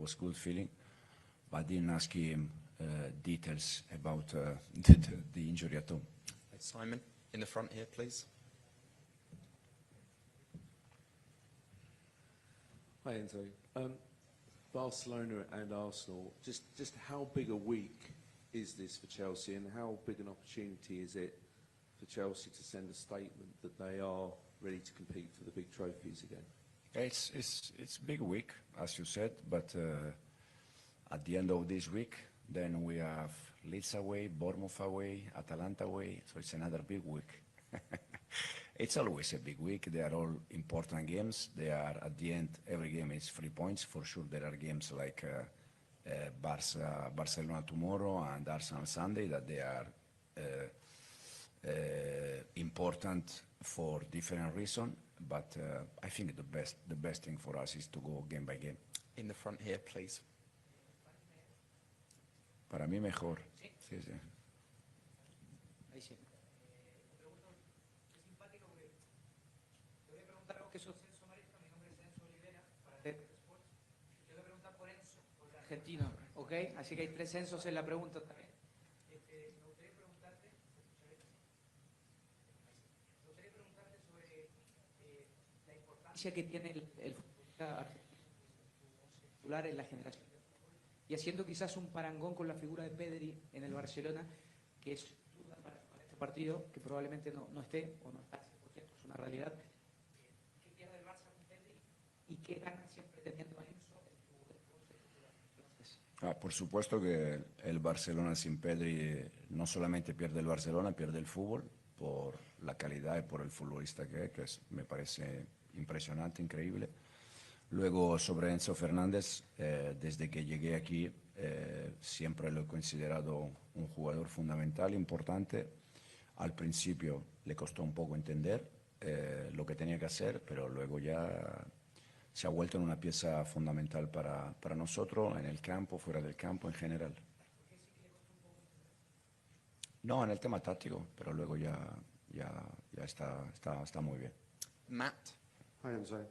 was good feeling, but I didn't ask him details about the injury at all. Simon, in the front here, please. Hi, Enzo. Barcelona and Arsenal, just how big a week is this for Chelsea, and how big an opportunity is it for Chelsea to send a statement that they are ready to compete for the big trophies again? It's big week, as you said, but at the end of this week, then we have Leeds away, Bournemouth away, Atalanta away, so it's another big week. It's always a big week. They are all important games. They are, at the end, every game is 3 points. For sure, there are games like Barcelona tomorrow and Arsenal Sunday that they are important for different reasons. But I think the best thing for us is to go game by game. In the front here, please. Para mí mejor. Sí, sí. Ahí sí. Es simpático porque te voy a preguntar algo que soy Censo Marisco, mi nombre es Censo Olivera, para Red Sports. Te voy a preguntar por Enzo, por el argentino, ¿ok? Así que hay 3 Censos en la pregunta también. Me gustaría preguntarte sobre la importancia que tiene el futbolista argentino titular en la generación. Y haciendo quizás un parangón con la figura de Pedri en el Barcelona, que es duda para este partido, que probablemente no esté o no está al 100%, es una realidad. ¿Qué pierde el Barça con Pedri y qué gana siempre teniendo a Enzo titular? Por supuesto que el Barcelona sin Pedri no solamente pierde el Barcelona, pierde el fútbol por la calidad y por el futbolista que es, me parece impresionante, increíble. Luego, sobre Enzo Fernández, desde que llegué aquí, siempre lo he considerado un jugador fundamental, importante. Al principio le costó un poco entender lo que tenía que hacer, pero luego ya se ha vuelto en una pieza fundamental para nosotros, en el campo, fuera del campo, en general. No, en el tema táctico, pero luego ya está muy bien. Matt. Hi, Enzo.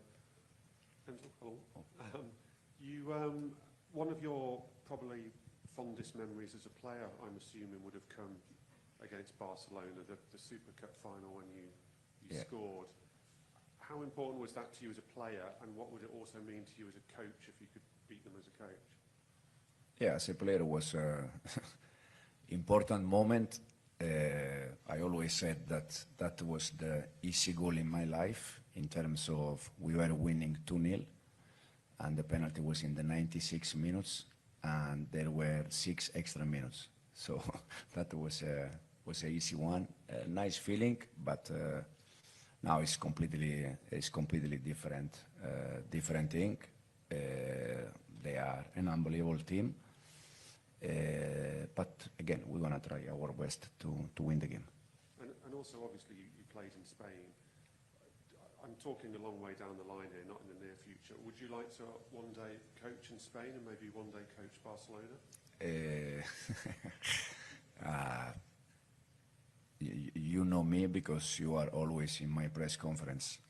Hello. One of your probably fondest memories as a player, I'm assuming, would have come against Barcelona, the Super Cup final when you scored. How important was that to you as a player, and what would it also mean to you as a coach if you could beat them as a coach? Yeah, as a player, it was an important moment. I always said that was the easy goal in my life, in terms of we were winning 2-0, and the penalty was in the 96 minutes, and there were 6 extra minutes. So that was an easy one. A nice feeling, but now it's completely different thing. They are an unbelievable team. But again, we're going to try our best to win the game. And also, obviously, you played in Spain. I'm talking a long way down the line here, not in the near future. Would you like to one day coach in Spain and maybe one day coach Barcelona? You know me because you are always in my press conference.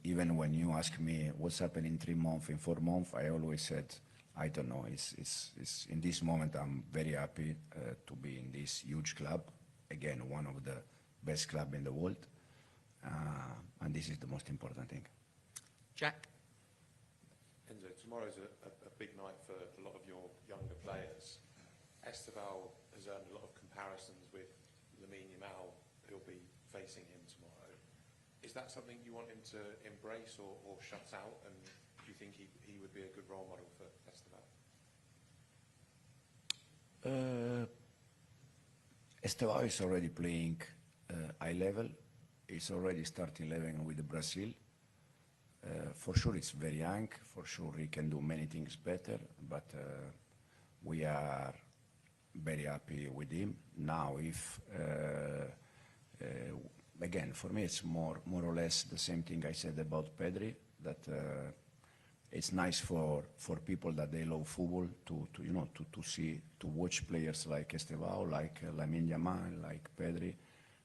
Even when you ask me what's happening in 3 months, in 4 months, I always said, I don't know. It's in this moment, I'm very happy to be in this huge club. Again, one of the best clubs in the world. And this is the most important thing. Jack. Enzo, tomorrow's a big night for a lot of your younger players. Esteval has earned a lot of comparisons with Lamine Yamal, who'll be facing him tomorrow. Is that something you want him to embrace or shut out? And do you think he would be a good role model for Esteval? Esteval is already playing high level. He's already starting 11 with Brazil. For sure, it's very young. For sure, he can do many things better. But we are very happy with him. Now, if again, for me, it's more or less the same thing I said about Pedri. That it's nice for people that they love football to see, to watch players like Esteval, like Lamine Yamal, like Pedri.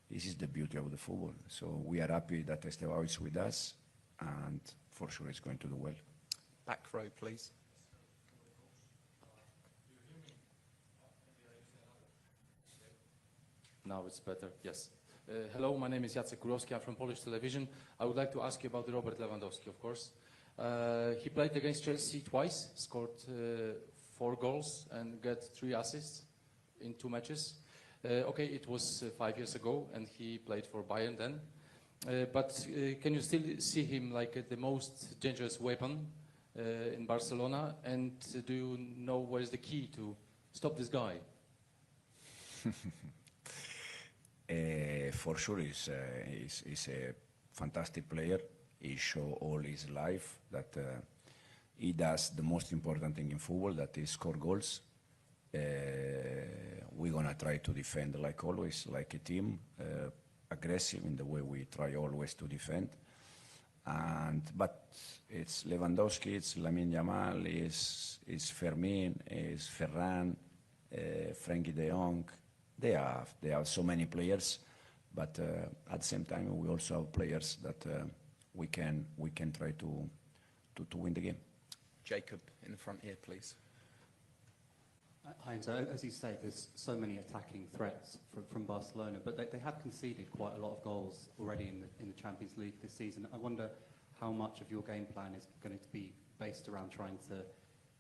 This is the beauty of the football. So we are happy that Esteval is with us, and for sure it's going to do well. Back row, please. Now it's better, yes. Hello, my name is Jacek Kurowski. I'm from Polish television. I would like to ask you about Robert Lewandowski, of course. He played against Chelsea twice, scored 4 goals and got 3 assists in 2 matches. Okay, it was 5 years ago, and he played for Bayern then. But can you still see him like the most dangerous weapon in Barcelona? And do you know what is the key to stop this guy? For sure, he's a fantastic player. He showed all his life that he does the most important thing in football, that is score goals. We're gonna try to defend like always, like a team, aggressive in the way we try always to defend. But it's Lewandowski, it's Lamine Yamal, it's Fermin, it's Ferran, Frankie de Jong. They have so many players, but at the same time we also have players that we can try to win the game. Jacob, in the front here, please. Hi, and so as you say, there's so many attacking threats from Barcelona, but they have conceded quite a lot of goals already in the Champions League this season. I wonder how much of your game plan is going to be based around trying to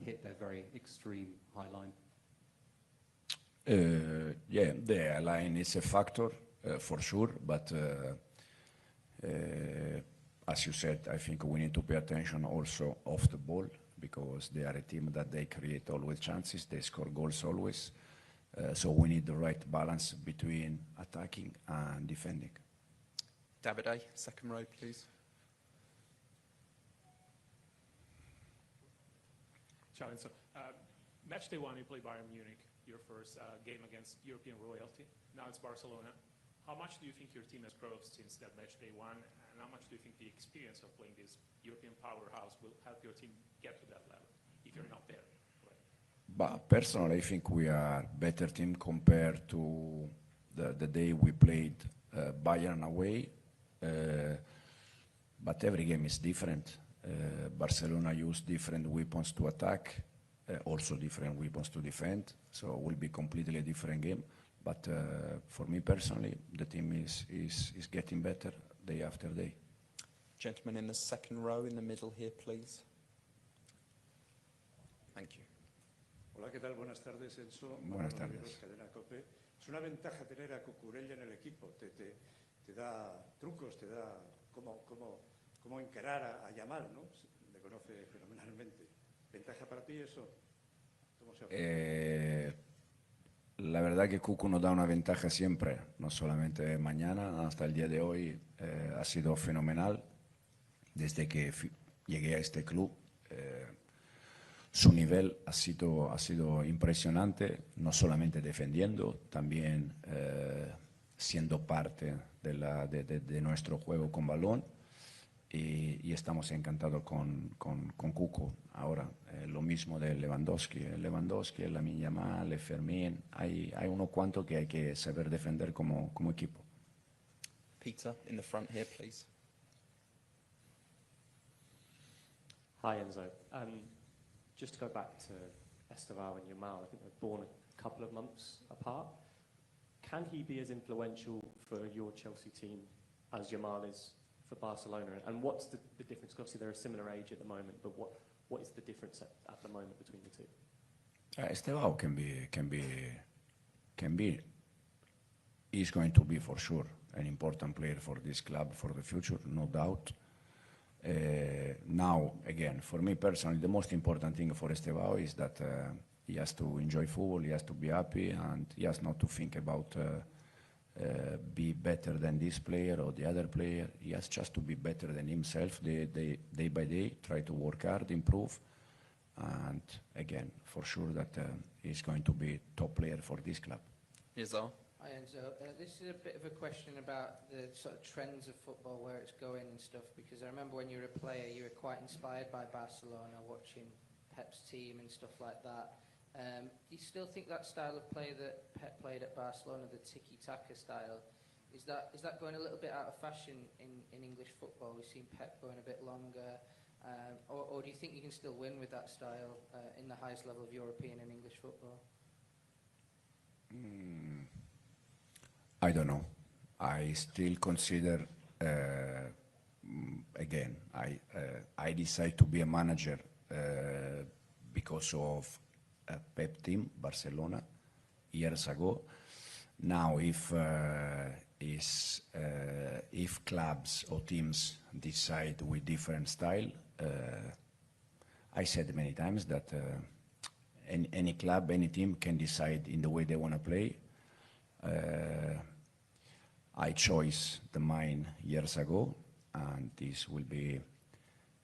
hit their very extreme high line. Yeah, the line is a factor for sure, but as you said, I think we need to pay attention also off the ball, because they are a team that they create always chances, they score goals always. So we need the right balance between attacking and defending. Davide, second row, please. Ciao, Enzo. Match day 1, you play Bayern Munich, your first game against European royalty. Now it's Barcelona. How much do you think your team has grown since that match day 1, and how much do you think the experience of playing this European powerhouse will help your team get to that level if you're not there? Right? But personally, I think we are better team compared to the day we played Bayern away. But every game is different. Barcelona use different weapons to attack, also different weapons to defend. So it will be completely different game. But for me personally, the team is getting better day after day. Gentleman in the second row in the middle here, please. Thank you. Hola, ¿qué tal? Buenas tardes, Enzo. Buenas tardes. Cadena COPE. Es una ventaja tener a Cucurella en el equipo. Te da trucos, te da cómo encarar a Yamal, ¿no? Le conoce fenomenalmente. ¿Ventaja para ti eso? ¿Cómo se hace? La verdad que Cucu nos da una ventaja siempre, no solamente mañana, hasta el día de hoy ha sido fenomenal. Desde que llegué a este club, su nivel ha sido impresionante, no solamente defendiendo, también siendo parte de nuestro juego con balón. Y estamos encantados con Cuco. Ahora, lo mismo de Lewandowski, Lamine Yamal, Fermin. Hay unos cuantos que hay que saber defender como equipo. Peter, in the front here, please. Hi, Enzo. Just to go back to Esteval and Yamal, I think they're born a couple of months apart. Can he be as influential for your Chelsea team as Yamal is for Barcelona? And what's the difference? Obviously, they're a similar age at the moment, but what is the difference at the moment between the two? Esteval can be. He's going to be for sure an important player for this club for the future, no doubt. Now, again, for me personally, the most important thing for Esteval is that he has to enjoy football, he has to be happy, and he has not to think about be better than this player or the other player. He has just to be better than himself day by day, try to work hard, improve, and again, for sure that he's going to be top player for this club. Nizar. Hi Enzo, this is a bit of a question about the sort of trends of football, where it's going and stuff, because I remember when you were a player, you were quite inspired by Barcelona, watching Pep's team and stuff like that. Do you still think that style of play that Pep played at Barcelona, the tiki-taka style, is that going a little bit out of fashion in English football? We've seen Pep going a bit longer, or do you think you can still win with that style in the highest level of European and English football? I don't know. I still consider, again, I decided to be a manager because of a Pep team, Barcelona, years ago. Now, if clubs or teams decide with different style, I said many times that any club, any team can decide in the way they want to play. I chose the mine years ago, and this will be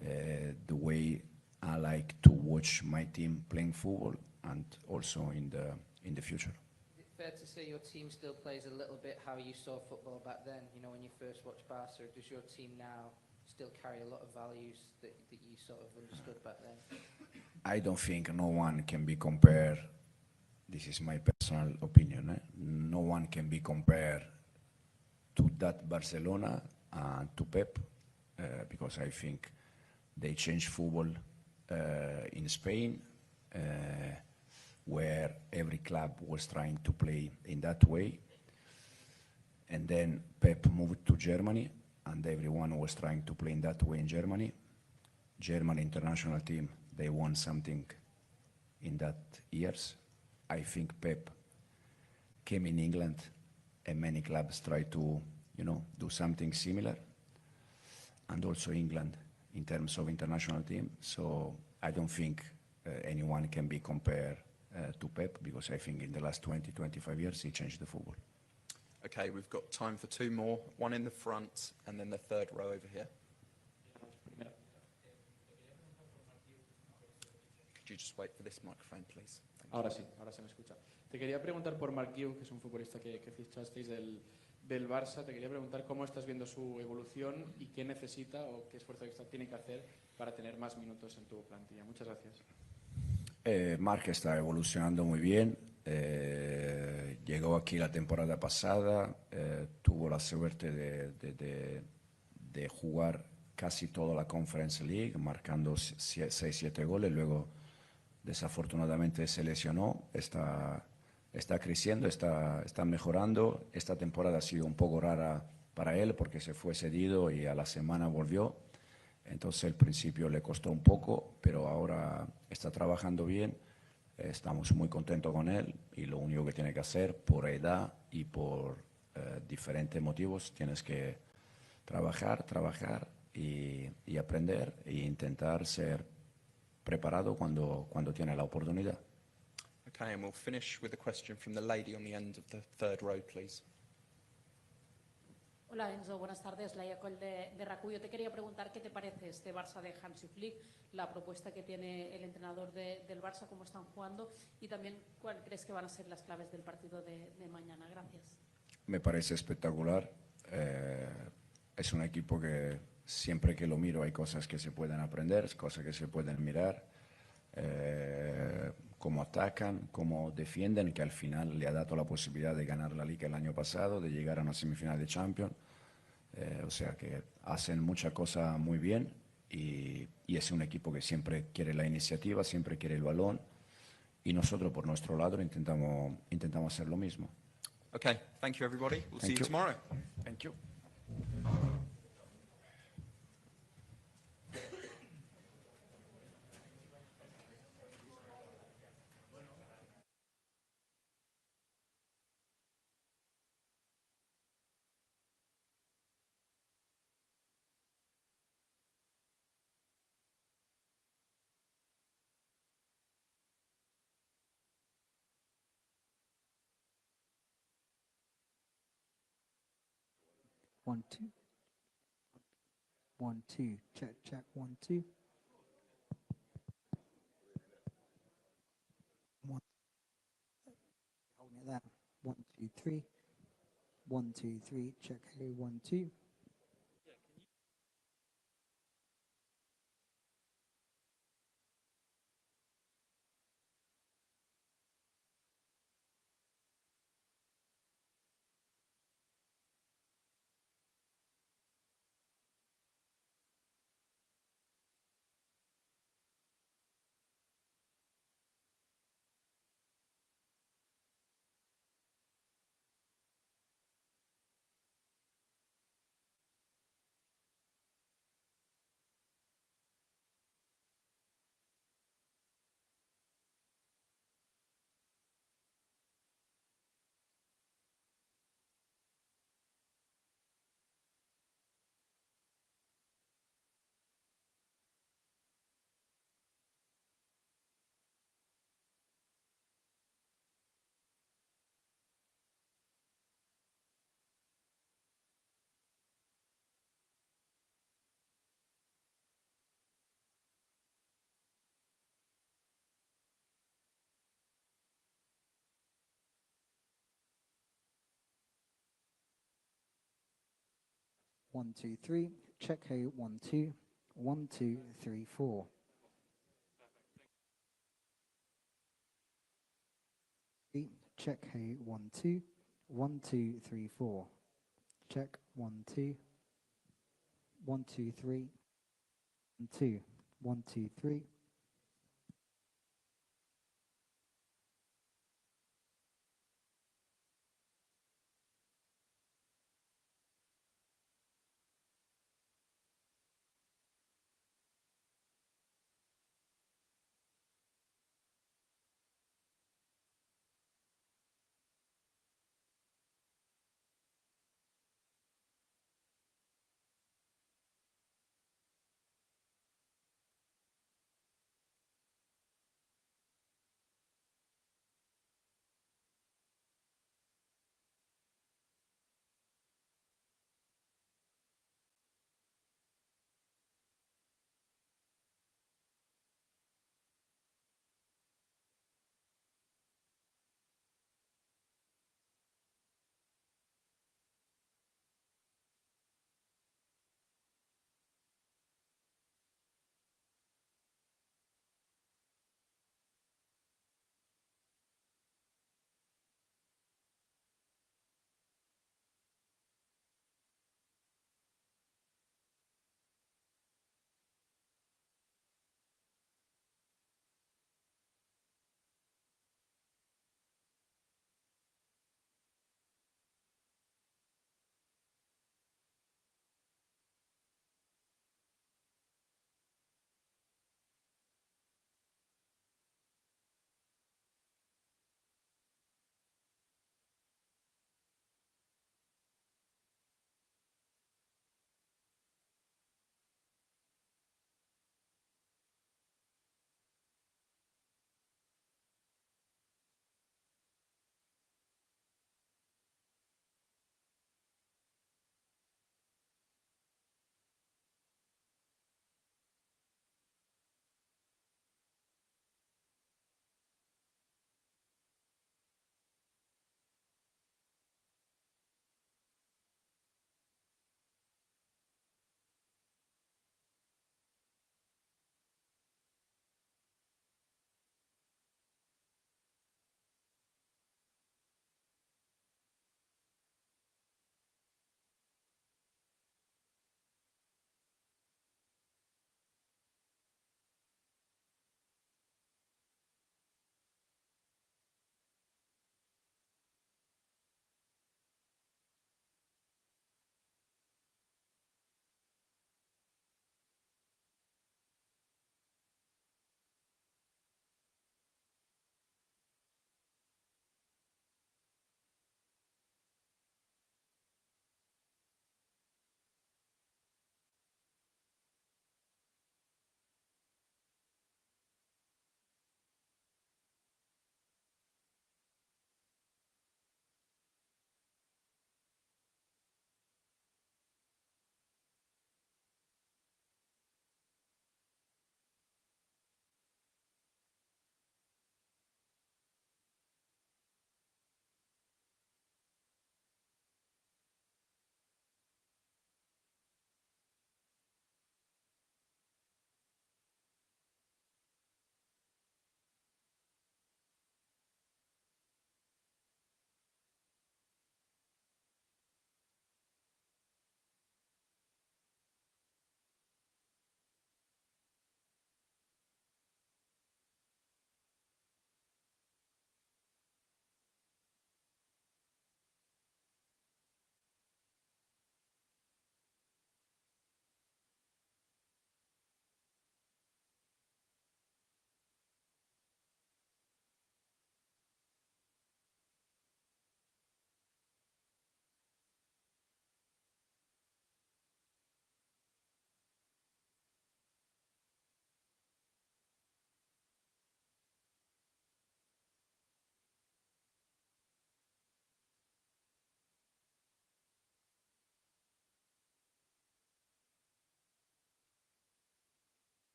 the way I like to watch my team playing football, and also in the future. Is it fair to say your team still plays a little bit how you saw football back then? You know, when you first watched Barca, does your team now still carry a lot of values that you sort of understood back then? I don't think no one can be compared. This is my personal opinion. No one can be compared to that Barcelona and to Pep, because I think they changed football in Spain, where every club was trying to play in that way. And then Pep moved to Germany, and everyone was trying to play in that way in Germany. German international team, they won something in that years. I think Pep came in England, and many clubs try to, do something similar. And also England in terms of international team. So I don't think anyone can be compared to Pep, because I think in the last 20, 25 years he changed the football. Okay, we've got time for two more. One in the front and then the third row over here. Could you just wait for this microphone, please? Ahora sí, ahora se me escucha. Te quería preguntar por Mark Guiu, que es un futbolista que fichasteis del Barça. Te quería preguntar cómo estás viendo su evolución y qué necesita o qué esfuerzo extra tiene que hacer para tener más minutos en tu plantilla. Muchas gracias. Mark está evolucionando muy bien. Llegó aquí la temporada pasada, tuvo la suerte de jugar casi toda la Conference League, marcando 6-7 goles. Luego, desafortunadamente, se lesionó. Está creciendo, está mejorando. Esta temporada ha sido un poco rara para él porque se fue cedido y a la semana volvió. Entonces, al principio le costó un poco, pero ahora está trabajando bien. Estamos muy contentos con él, y lo único que tiene que hacer, por edad y por diferentes motivos, tienes que trabajar y aprender e intentar ser preparado cuando tiene la oportunidad. Okay, and we'll finish with a question from the lady on the end of the third row, please. Hola Enzo, buenas tardes. Laia Coll de RACU. Yo te quería preguntar qué te parece este Barça de Hansi Flick, la propuesta que tiene el entrenador del Barça, cómo están jugando, y también cuál crees que van a ser las claves del partido de mañana. Gracias. Me parece espectacular. Es un equipo que siempre que lo miro hay cosas que se pueden aprender, cosas que se pueden mirar. Cómo atacan, cómo defienden, que al final le ha dado la posibilidad de ganar la Liga el año pasado, de llegar a una semifinal de Champions. O sea que hacen muchas cosas muy bien, y es un equipo que siempre quiere la iniciativa, siempre quiere el balón, y nosotros por nuestro lado intentamos hacer lo mismo. Okay, thank you everybody. We'll see you tomorrow. Thank you. One, two. 1, 2. Check, check. 1, 2. 1. Holding it there. 1, 2, 3. 1, 2, 3. Check. 1, 2. 1, 2, 3. Check hey, 1, 2. 1, 2, 3, 4. Check hey, 1, 2. 1, 2, 3, 4. Check 1, 2. 1, 2, 3. 1, 2. 1, 2, 3.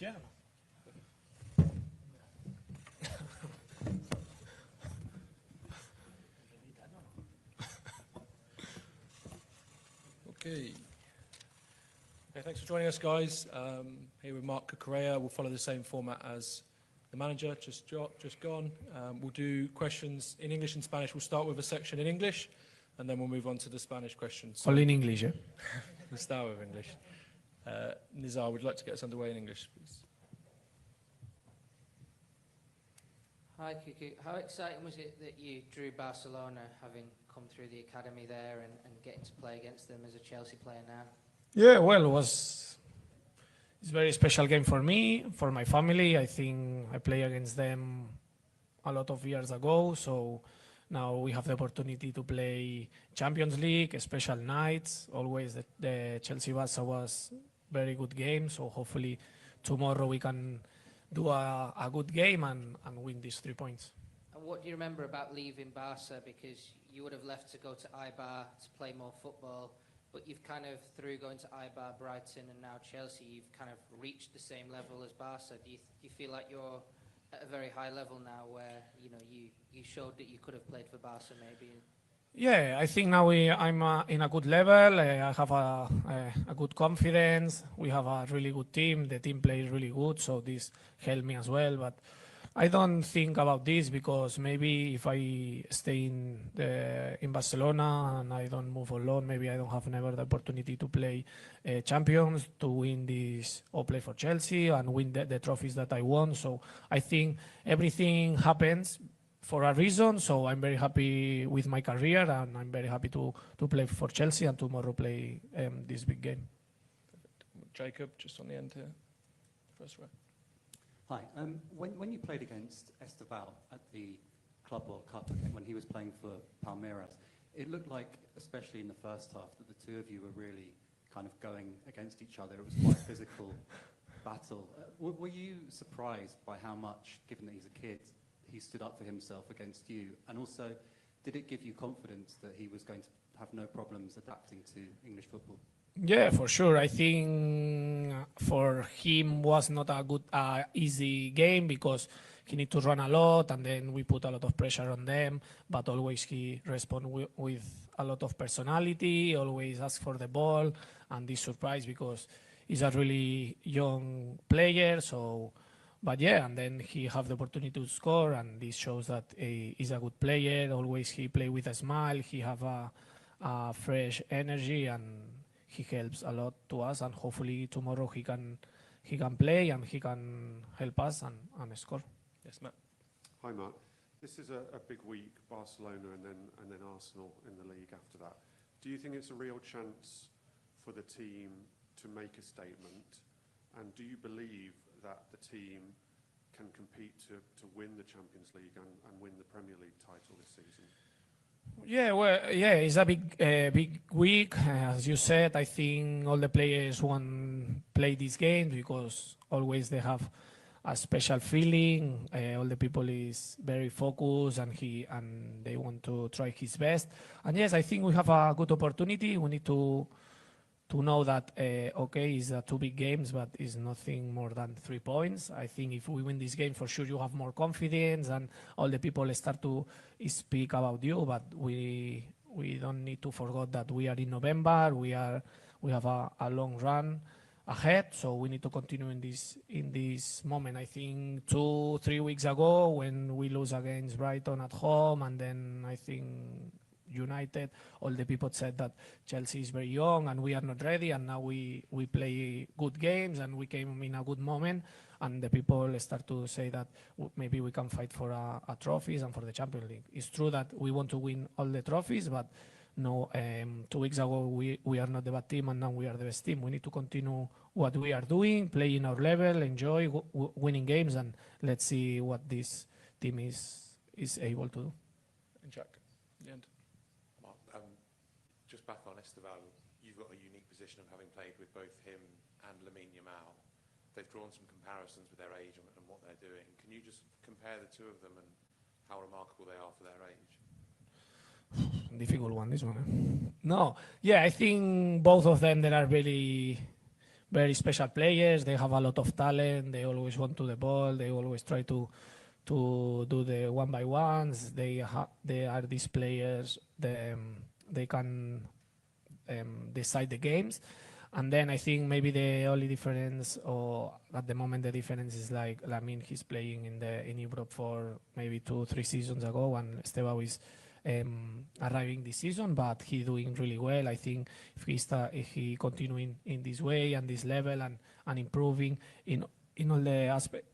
Yeah. Okay. Okay, thanks for joining us, guys. Here with Mark Cucurella. We'll follow the same format as the manager, just gone. We'll do questions in English and Spanish. We'll start with a section in English, and then we'll move on to the Spanish questions. All in English, yeah? We'll start with English. Nizar, would you like to get us underway in English, please? Hi, Kuku. How exciting was it that you drew Barcelona, having come through the academy there and getting to play against them as a Chelsea player now? Yeah, well, it's a very special game for me, for my family. I think I played against them a lot of years ago, so now we have the opportunity to play Champions League, special nights. Always the Chelsea-Barça was very good game, so hopefully tomorrow we can do a good game and win these 3 points. And what do you remember about leaving Barca? Because you would have left to go to Eibar to play more football, but you've kind of, through going to Eibar, Brighton and now Chelsea, you've kind of reached the same level as Barca. Do you feel like you're at a very high level now where, you know, you showed that you could have played for Barca maybe? Yeah, I think now I'm in a good level. I have a good confidence. We have a really good team. The team plays really good, so this helped me as well. But I don't think about this because maybe if I stay in Barcelona and I don't move alone, maybe I don't have never the opportunity to play champions, to win this or play for Chelsea and win the trophies that I won. So I think everything happens for a reason, so I'm very happy with my career and I'm very happy to play for Chelsea and tomorrow play this big game. Jacob, just on the end here, first row. Hi. When you played against Esteval at the Club World Cup, when he was playing for Palmeiras, it looked like, especially in the first half, that the two of you were really kind of going against each other. It was quite a physical battle. Were you surprised by how much, given that he's a kid, he stood up for himself against you? And also, did it give you confidence that he was going to have no problems adapting to English football? Yeah, for sure. I think for him was not a good, easy game because he need to run a lot and then we put a lot of pressure on them. But always he respond with a lot of personality, always ask for the ball, and this surprise because he's a really young player. So, but yeah, and then he have the opportunity to score, and this shows that he's a good player. Always he play with a smile. He have a fresh energy and he helps a lot to us, and hopefully tomorrow he can play and he can help us and score. Yes, Matt. Hi, Mark. This is a big week, Barcelona and then Arsenal in the league after that. Do you think it's a real chance for the team to make a statement? And do you believe that the team can compete to win the Champions League and win the Premier League title this season? Yeah, well, yeah, it's a big week. As you said, I think all the players want to play this game because always they have a special feeling. All the people is very focused and they want to try his best. And yes, I think we have a good opportunity. We need to know that, okay, it's 2 big games, but it's nothing more than 3 points. I think if we win this game, for sure you have more confidence and all the people start to speak about you, but we don't need to forget that we are in November, we have a long run ahead, so we need to continue in this moment. I think 2-3 weeks ago when we lose against Brighton at home, and then I think United, all the people said that Chelsea is very young and we are not ready, and now we play good games and we came in a good moment, and the people start to say that maybe we can fight for a trophies and for the Champions League. It's true that we want to win all the trophies, but no, 2 weeks ago we are not the bad team and now we are the best team. We need to continue what we are doing, playing our level, enjoy winning games, and let's see what this team is able to do. And Jack, the end. Just back on Esteval, you've got a unique position of having played with both him and Lamine Yamal. They've drawn some comparisons with their age and what they're doing. Can you just compare the two of them and how remarkable they are for their age? Difficult one, this one. No, yeah, I think both of them, they are very, very special players. They have a lot of talent. They always want to the ball. They always try to do the one by ones. They are these players. They can decide the games. And then I think maybe the only difference, or at the moment the difference, is like Lamine, he's playing in Europe for maybe 2-3 seasons ago, and Estevao is arriving this season, but he's doing really well. I think if he continuing in this way and this level and improving in all the aspects,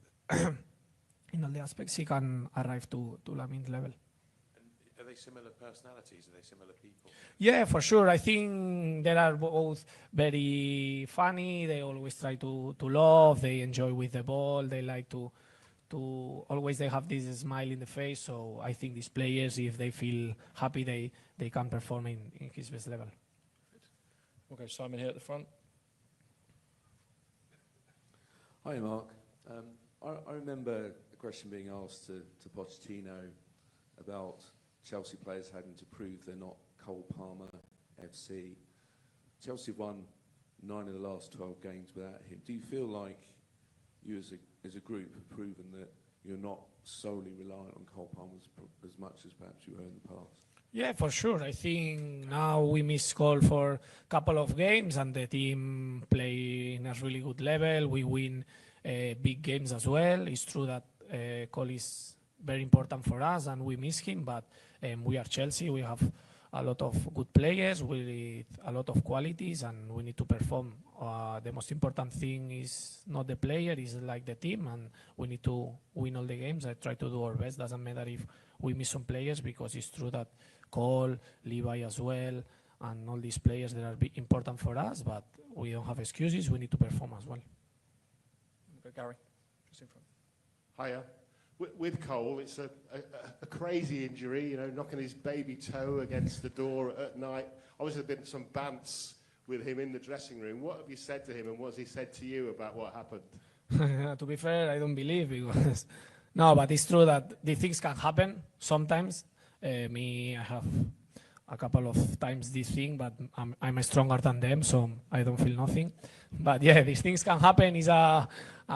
in all the aspects, he can arrive to Lamine's level. Are they similar personalities? Are they similar people? Yeah, for sure. I think they are both very funny. They always try to love. They enjoy with the ball. They like to always they have this smile in the face. So I think these players, if they feel happy, they can perform in his best level. Okay, Simon here at the front. Hi, Mark. I remember a question being asked to Pochettino about Chelsea players having to prove they're not Cole Palmer FC. Chelsea have won 9 of the last 12 games without him. Do you feel like you as a group have proven that you're not solely reliant on Cole Palmer as much as perhaps you were in the past? Yeah, for sure. I think now we miss Cole for a couple of games and the team play in a really good level. We win big games as well. It's true that Cole is very important for us and we miss him, but we are Chelsea. We have a lot of good players with a lot of qualities and we need to perform. The most important thing is not the player, it's like the team, and we need to win all the games. I try to do our best. Doesn't matter if we miss some players, because it's true that Cole, Levi as well, and all these players that are important for us, but we don't have excuses. We need to perform as well. Okay, Gary, just in front. Hiya. With Cole, it's a crazy injury, you know, knocking his baby toe against the door at night. Obviously, there have been some bants with him in the dressing room. What have you said to him, and what has he said to you about what happened? To be fair, I don't believe, because no, but it's true that these things can happen sometimes. I have a couple of times this thing, but I'm stronger than them, so I don't feel nothing. But yeah, these things can happen. It's a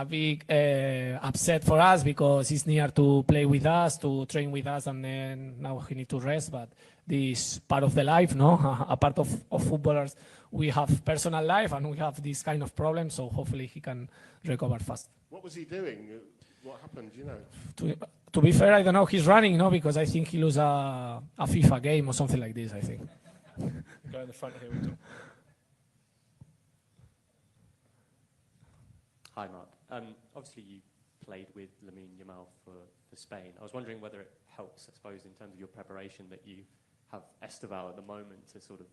big upset for us, because he's near to play with us, to train with us, and then now he needs to rest. But this part of the life, no? A part of footballers, we have personal life and we have this kind of problem, so hopefully he can recover fast. What was he doing? What happened, you know? To be fair, I don't know. He's running, no? Because I think he lose a FIFA game or something like this, I think. Go in the front here. We'll Hi, Mark. Obviously, you played with Lamine Yamal for Spain. I was wondering whether it helps, I suppose, in terms of your preparation, that you have Estevao at the moment to sort of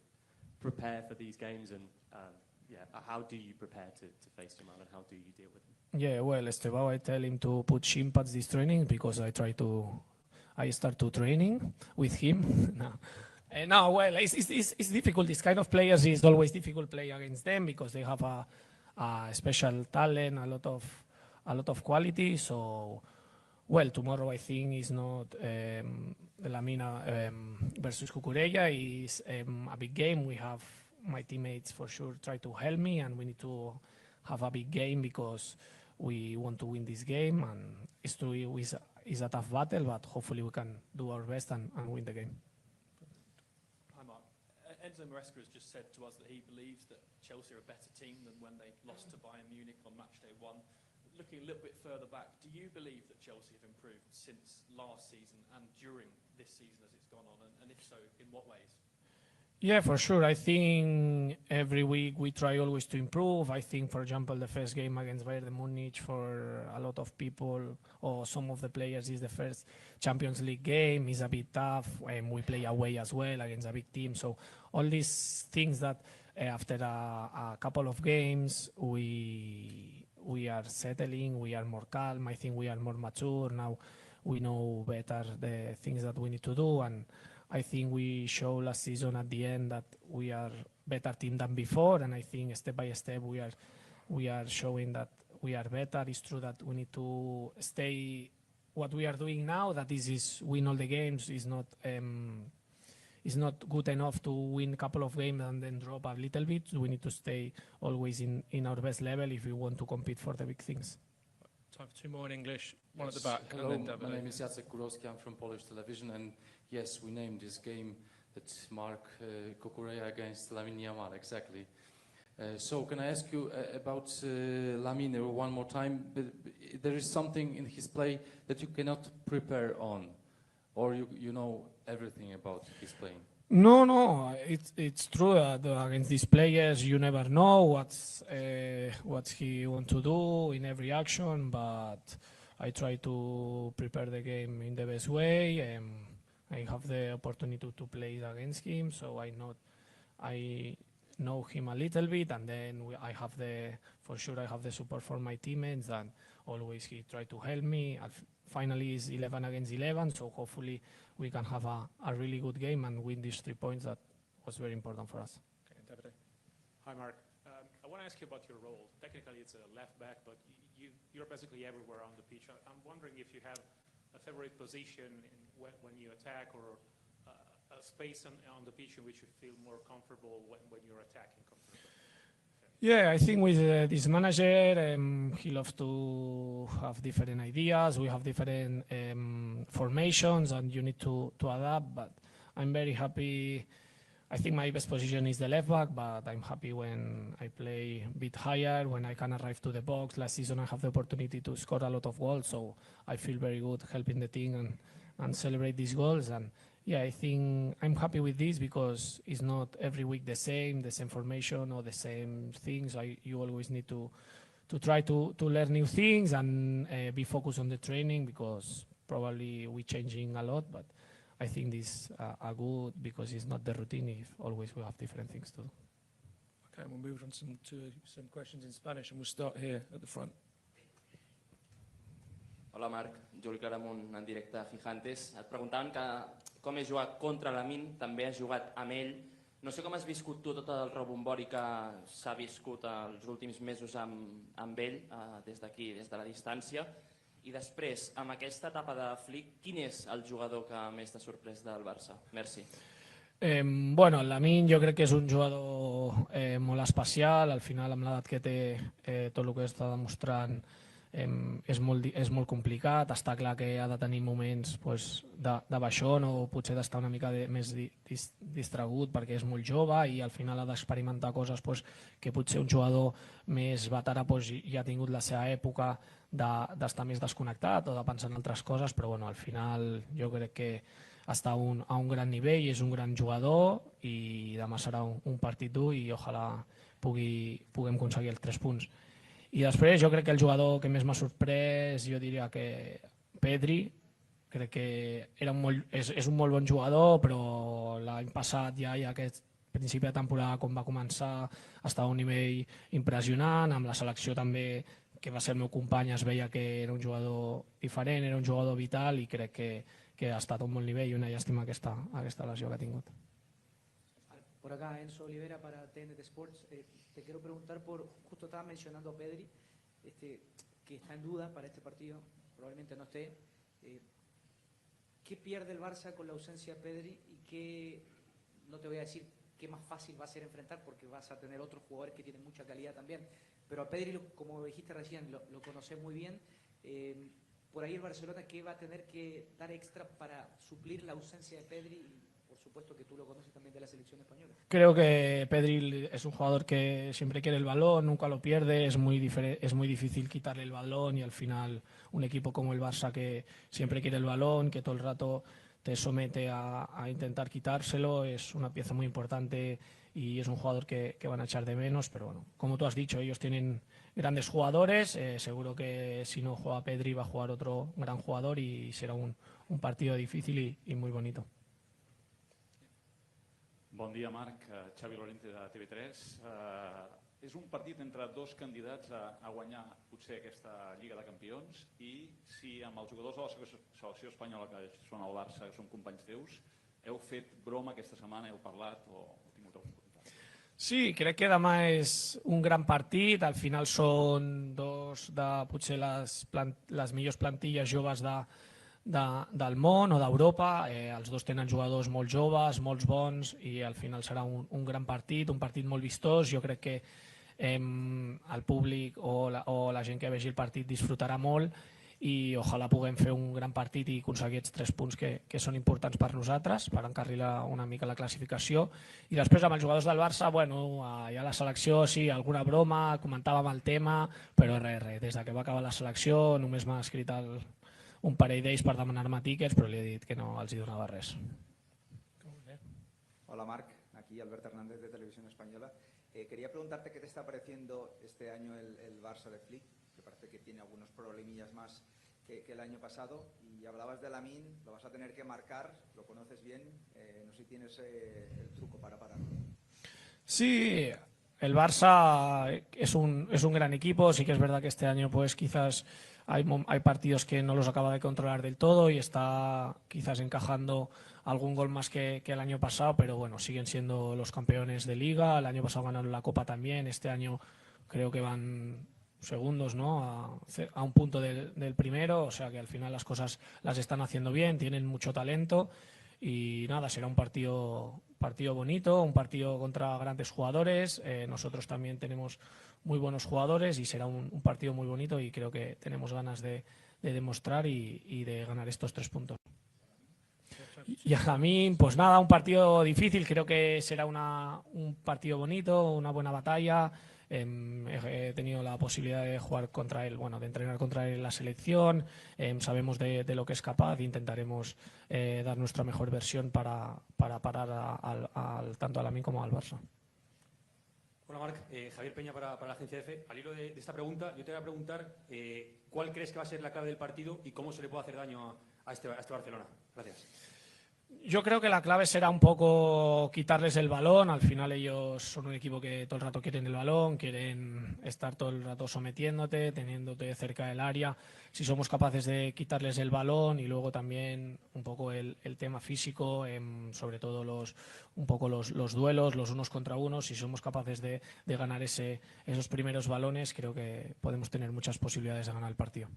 prepare for these games, and how do you prepare to face Yamal, and how do you deal with him? Yeah, well, Estevao, I tell him to put shin pads this training, because I start to training with him. No, well, it's difficult. This kind of players is always difficult to play against them, because they have a special talent, a lot of quality. So, well, tomorrow I think is not Lamina versus Cucurella. Is a big game. We have my teammates for sure try to help me, and we need to have a big game, because we want to win this game. And it's true, it's a tough battle, but hopefully we can do our best and win the game. Hi, Mark. Enzo Maresca has just said to us that he believes that Chelsea are a better team than when they lost to Bayern Munich on match day 1. Looking a little bit further back, do you believe that Chelsea have improved since last season and during this season as it's gone on? And if so, in what ways? Yeah, for sure. I think every week we try always to improve. I think, for example, the first game against Bayern Munich, for a lot of people or some of the players, is the first Champions League game. It's a bit tough, and we play away as well against a big team. So all these things that after a couple of games we are settling, we are more calm. I think we are more mature now. We know better the things that we need to do, and I think we showed last season at the end that we are better team than before, and I think step by step we are showing that we are better. It's true that we need to stay what we are doing now, that this is win all the games, is not it's not good enough to win a couple of games and then drop a little bit. We need to stay always in our best level if we want to compete for the big things. Time for two more in English. One at the Yes, back. hello, And then my name is Jacek Kurowski. I'm from Polish television, and yes, we named this game that Mark Kukureya against Lamine Yamal, exactly. So can I ask you about Lamine one more time? There is something in his play that you cannot prepare on, or you know everything about his playing? No, it's true that against these players you never know what he want to do in every action, but I try to prepare the game in the best way. I have the opportunity to play against him, so I know him a little bit, and then I have the support from my teammates, and always he try to help me. Finally, it's 11 against 11, so hopefully we can have a really good game and win these 3 points. That was very important for us. Okay, David. Hi, Mark. I want to ask you about your role. Technically, it's a left back, but you're basically everywhere on the pitch. I'm wondering if you have a favorite position when you attack, or a space on the pitch in which you feel more comfortable when you're attacking. Yeah, I think with this manager, he loves to have different ideas. We have different formations, and you need to adapt. But I'm very happy. I think my best position is the left back, but I'm happy when I play a bit higher, when I can arrive to the box. Last season I have the opportunity to score a lot of goals, so I feel very good helping the team and celebrate these goals. And yeah, I think I'm happy with this because it's not every week the same formation or the same things. You always need to try to learn new things and be focused on the training, because probably we're changing a lot, but I think these are good because it's not the routine if always we have different things to do. Okay, we'll move on to some questions in Spanish, and we'll start here at the front. Hola Marc, Juli Claramunt en directe a Gigantes. Et preguntaven com he jugat contra l'Amin, també has jugat amb ell. No sé com has viscut tu tot el rebombori que s'ha viscut els últims mesos amb ell, des d'aquí, des de la distància. I després, amb aquesta etapa de Flick, quin és el jugador que més t'ha sorprès del Barça? Merci. Bueno, Lamine jo crec que és un jugador molt especial. Al final, amb l'edat que té, tot el que està demostrant és molt complicat. Està clar que ha de tenir moments de baixón, o potser d'estar una mica més distragut perquè és molt jove i al final ha d'experimentar coses que potser un jugador més veterà ja ha tingut la seva època d'estar més desconnectat o de pensar en altres coses, però bueno, al final jo crec que està a un gran nivell, és un gran jugador i demà serà un partit dur i ojalà puguem aconseguir els 3 punts. I després jo crec que el jugador que més m'ha sorprès, jo diria que Pedri. Crec que és un molt bon jugador, però l'any passat ja aquest principi de temporada, com va començar, estava a un nivell impressionant. Amb la selecció també, que va ser el meu company, es veia que era un jugador diferent, era un jugador vital, i crec que ha estat a un bon nivell, i una llàstima aquesta lesió que ha tingut. Por acá, Enzo Olivera para TNT Sports. Te quiero preguntar justo estaba mencionando a Pedri, que está en duda para este partido, probablemente no esté. ¿Qué pierde el Barça con la ausencia de Pedri y qué, no te voy a decir qué más fácil va a ser enfrentar, porque vas a tener otros jugadores que tienen mucha calidad también, pero a Pedri, como dijiste recién, lo conoces muy bien. Por ahí el Barcelona, ¿qué va a tener que dar extra para suplir la ausencia de Pedri? Por supuesto que tú lo conoces también de la selección española. Creo que Pedri es un jugador que siempre quiere el balón, nunca lo pierde, es muy difícil quitarle el balón, y al final un equipo como el Barça, que siempre quiere el balón, que todo el rato te somete a intentar quitárselo, es una pieza muy importante y es un jugador que van a echar de menos. Pero bueno, como tú has dicho, ellos tienen grandes jugadores, seguro que si no juega Pedri va a jugar otro gran jugador y será un partido difícil y muy bonito. Bon dia, Marc. Xavi Lorente de TV3. És un partit entre dos candidats a guanyar potser aquesta Lliga de Campions, i si amb els jugadors de la selecció espanyola, que són al Barça, que són companys teus, heu fet broma aquesta setmana, heu parlat o heu tingut algun comentari? Sí, crec que demà és un gran partit. Al final són dos de potser les millors plantilles joves del món o d'Europa. Els dos tenen jugadors molt joves, molts bons, i al final serà un gran partit, un partit molt vistós. Jo crec que el públic o la gent que vegi el partit disfrutarà molt, i ojalà puguem fer un gran partit i aconseguir aquests 3 punts que són importants per nosaltres, per encarrilar una mica la classificació. I després amb els jugadors del Barça, bueno, ja la selecció, sí, alguna broma, comentàvem el tema, però res, des de que va acabar la selecció només m'ha escrit un parell d'ells per demanar-me tíquets, però li he dit que no els hi donava res. Hola Marc, aquí Alberto Hernández de Televisión Española. Quería preguntarte qué te está pareciendo este año el Barça de Flick, que parece que tiene algunos problemillas más que el año pasado, y hablabas de Lamine, lo vas a tener que marcar, lo conoces bien, no sé si tienes el truco para pararlo. Sí, el Barça es un gran equipo. Sí que es verdad que este año pues quizás hay partidos que no los acaba de controlar del todo y está quizás encajando algún gol más que el año pasado, pero bueno, siguen siendo los campeones de Liga. El año pasado ganaron la Copa también, este año creo que van segundos, ¿no? a un punto del primero, o sea que al final las cosas las están haciendo bien, tienen mucho talento. Y nada, será un partido bonito, un partido contra grandes jugadores. Nosotros también tenemos muy buenos jugadores y será un partido muy bonito, y creo que tenemos ganas de demostrar y de ganar estos 3 puntos. Y a Jamín, pues nada, un partido difícil, creo que será un partido bonito, una buena batalla. He tenido la posibilidad de jugar contra él, bueno, de entrenar contra él en la selección. Sabemos de lo que es capaz e intentaremos dar nuestra mejor versión para parar tanto a Lamine como al Barça. Hola Marc, Javier Peña para la agencia EFE. Al hilo de esta pregunta, yo te voy a preguntar ¿cuál crees que va a ser la clave del partido y cómo se le puede hacer daño a este Barcelona? Gracias. Yo creo que la clave será un poco quitarles el balón. Al final ellos son un equipo que todo el rato quieren el balón, quieren estar todo el rato sometiéndote, teniéndote cerca del área. Si somos capaces de quitarles el balón, y luego también un poco el tema físico, sobre todo los duelos, los unos contra unos, si somos capaces de ganar esos primeros balones, creo que podemos tener muchas posibilidades de ganar el partido.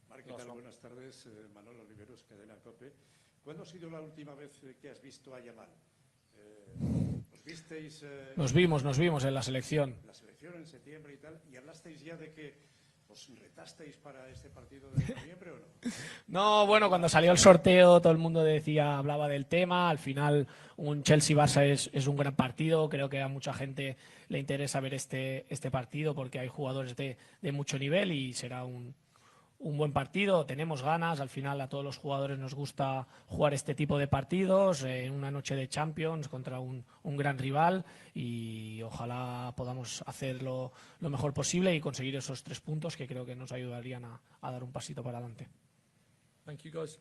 Marc, ¿qué tal? Buenas tardes. Manolo Oliveros, Cadena COPE. ¿Cuándo ha sido la última vez que has visto a Yamal? ¿Os visteis? Nos vimos en la selección. La selección en septiembre y tal, ¿y hablasteis ya de que os retasteis para este partido de noviembre o no? No, bueno, cuando salió el sorteo todo el mundo hablaba del tema. Al final un Chelsea-Barça es un gran partido. Creo que a mucha gente le interesa ver este partido porque hay jugadores de mucho nivel y será un buen partido. Tenemos ganas, al final a todos los jugadores nos gusta jugar este tipo de partidos en una noche de Champions contra un gran rival, y ojalá podamos hacerlo lo mejor posible y conseguir esos 3 puntos que creo que nos ayudarían a dar un pasito para adelante. Thank you, guys.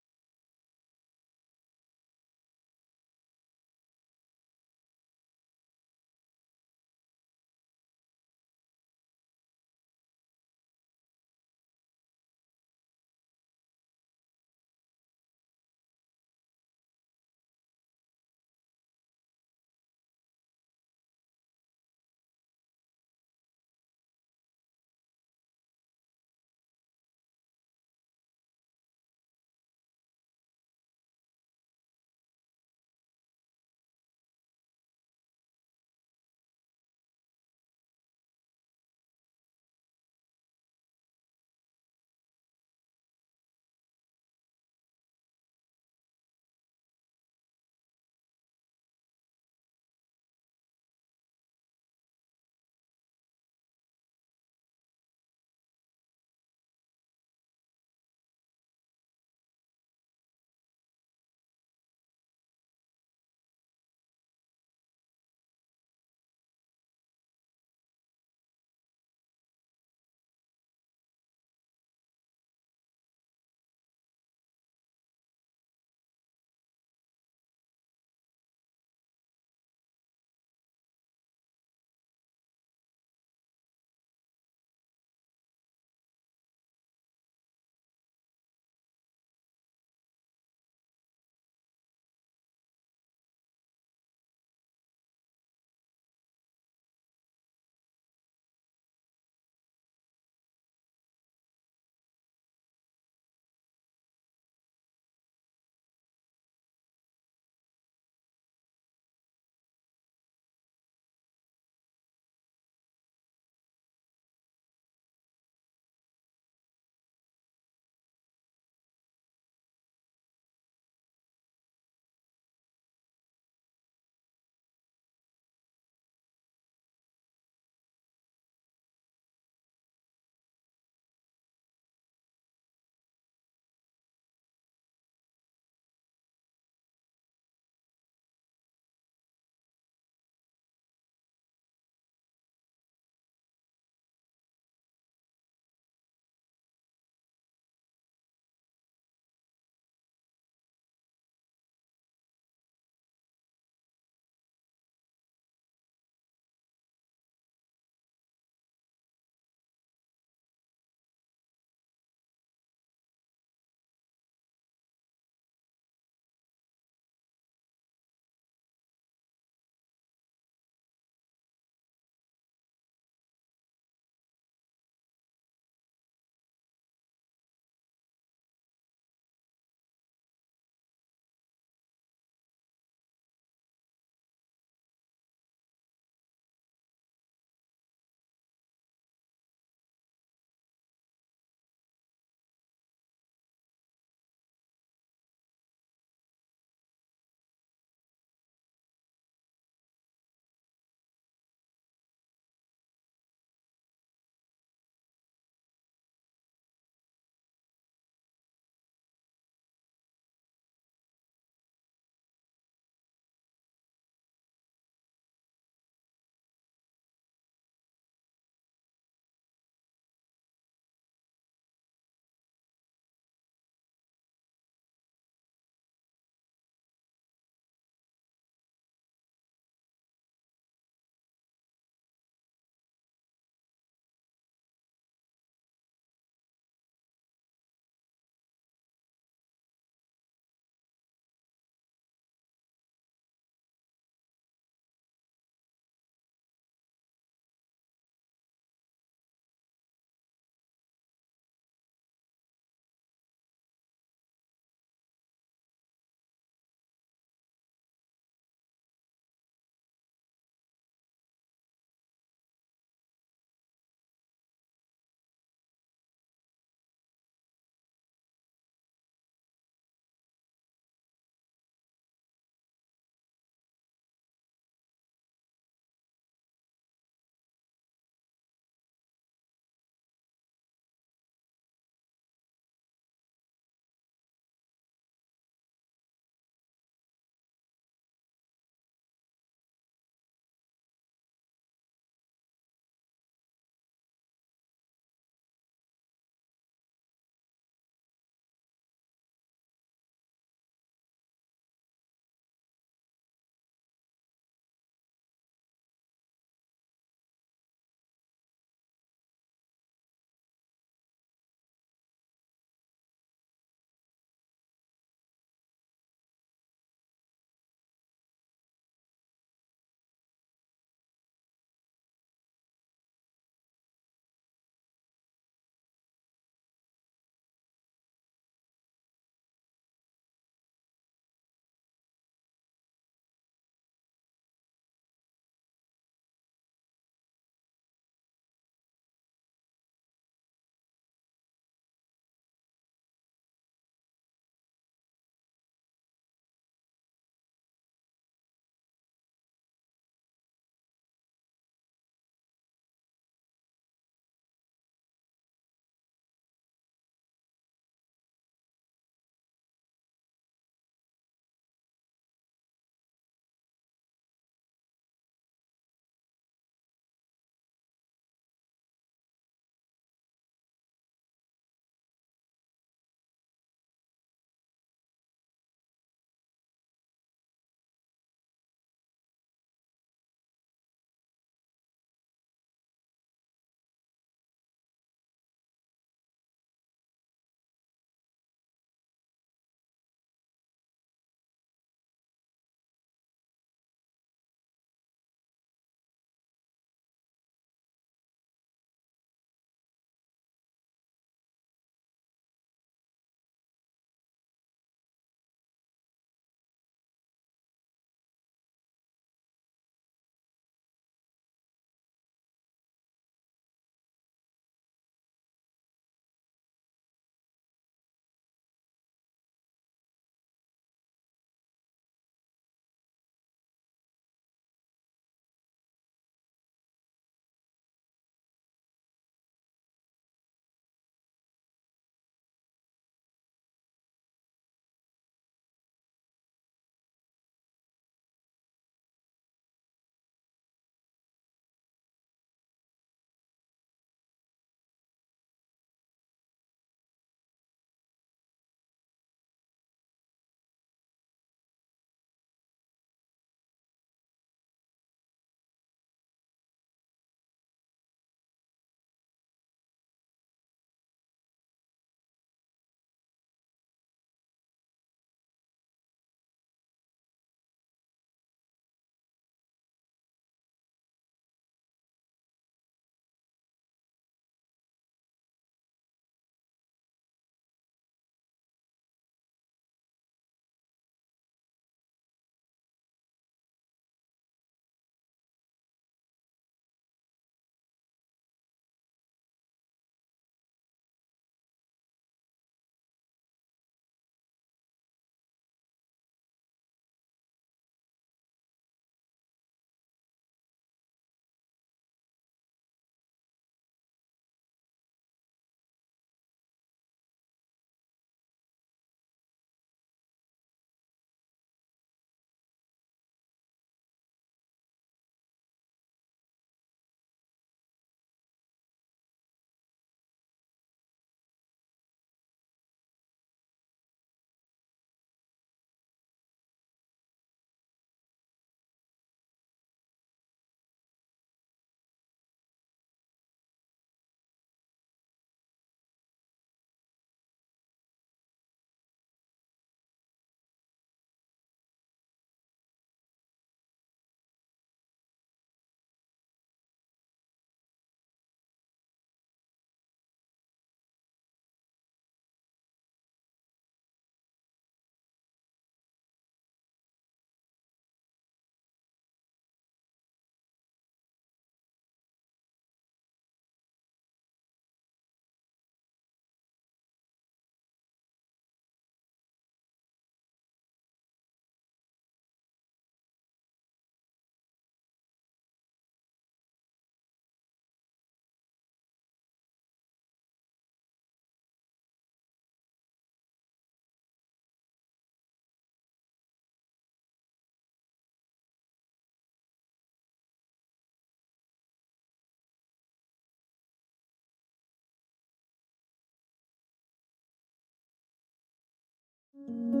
you.